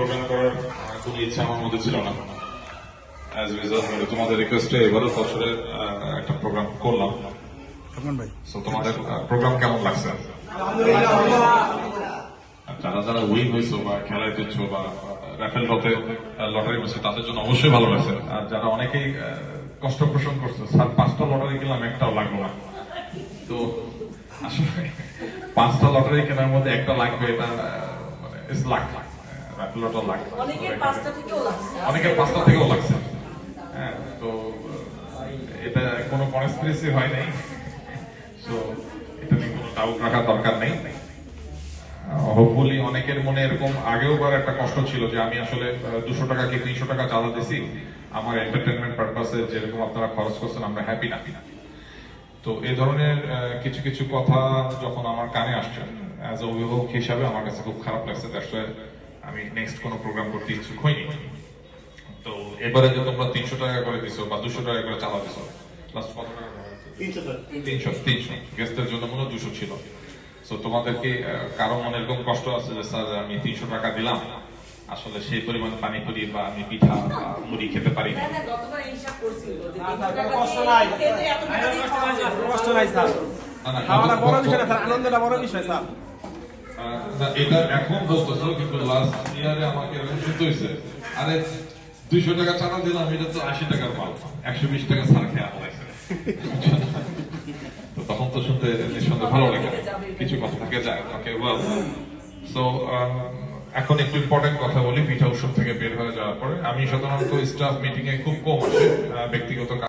Programme করার কোনো ইচ্ছা আমার মধ্যে ছিল না। অ্যাজ রিজাল্ট তোমাদের রিকোয়েস্টে এবারও বছরের একটা প্রোগ্রাম করলাম। তো তোমাদের প্রোগ্রাম কেমন লাগছে? যারা যারা উইন হয়েছো বা খেলায় দিচ্ছ বা রাফেল ড্রতে লটারি হয়েছে তাদের জন্য অবশ্যই ভালো লাগছে। আর যারা অনেকেই কষ্ট পোষণ করছে, স্যার 5টা লটারি কিনলাম একটাও লাগলো না, তো আসলে 5টা লটারি কেনার মধ্যে একটা লাগবে, এটা মানে লাখ রাফেল লটার লাখ, অনেকের 5টা থেকেও লাগছে। হ্যাঁ, তো এটা কোনো কনস্পিরেসি হয় নাই, তো এটা নিয়ে কোনো ডাউট রাখার দরকার নেই। হোপফুলি অনেকের মনে এরকম আগেও বার একটা কষ্ট ছিল যে আমি আসলে 200 টাকা কি 300 টাকা চাঁদা দিছি, আমার এন্টারটেনমেন্ট পারপাসে যেরকম আপনারা খরচ করছেন আমরা হ্যাপি না। তো এই ধরনের কিছু কিছু কথা যখন আমার কানে আসছে, অ্যাজ এ অভিভাবক হিসাবে আমার কাছে খুব খারাপ লাগছে। দ্যাটস ওয়াই আমি নেক্সট কোনো প্রোগ্রাম করতে ইচ্ছুক হইনি। তো এবারে যে তোমরা 300 টাকা করে দিছো বা 200 টাকা করে চাঁদা দিছো, লাস্ট কত টাকা? 300 গেস্টদের জন্য মনে 200 ছিল। তো তোমাদেরকে কারো মনে এরকম কষ্ট আছে যে স্যার আমি 300 টাকা দিলাম, আসলে সেই পরিমাণ পানিপুরি বা আমি পিঠা বা মুড়ি খেতে পারি না? এটা এখন বলতেছো, কিন্তু লাস্ট ইয়ারে আমাকে এরকম শুনতে হয়েছে, আরে 200 টাকা চাঁদা দিলাম, এটা তো 80 টাকার মাল, 120 টাকা ছাড় খেয়ে আসলাইছে। তখন তো শুনতে নিঃসন্দেহে ভালো লাগে, কিছু কথা থাকে যায়। ওকে, ওয়েল, সো এখন একটু ইম্পর্টেন্ট কথা বলি। পিঠা উৎসব থেকে বের হয়ে যাওয়ার পরে আমি সাধারণত স্টাফ মিটিং এ খুব কম আসে, ব্যক্তিগত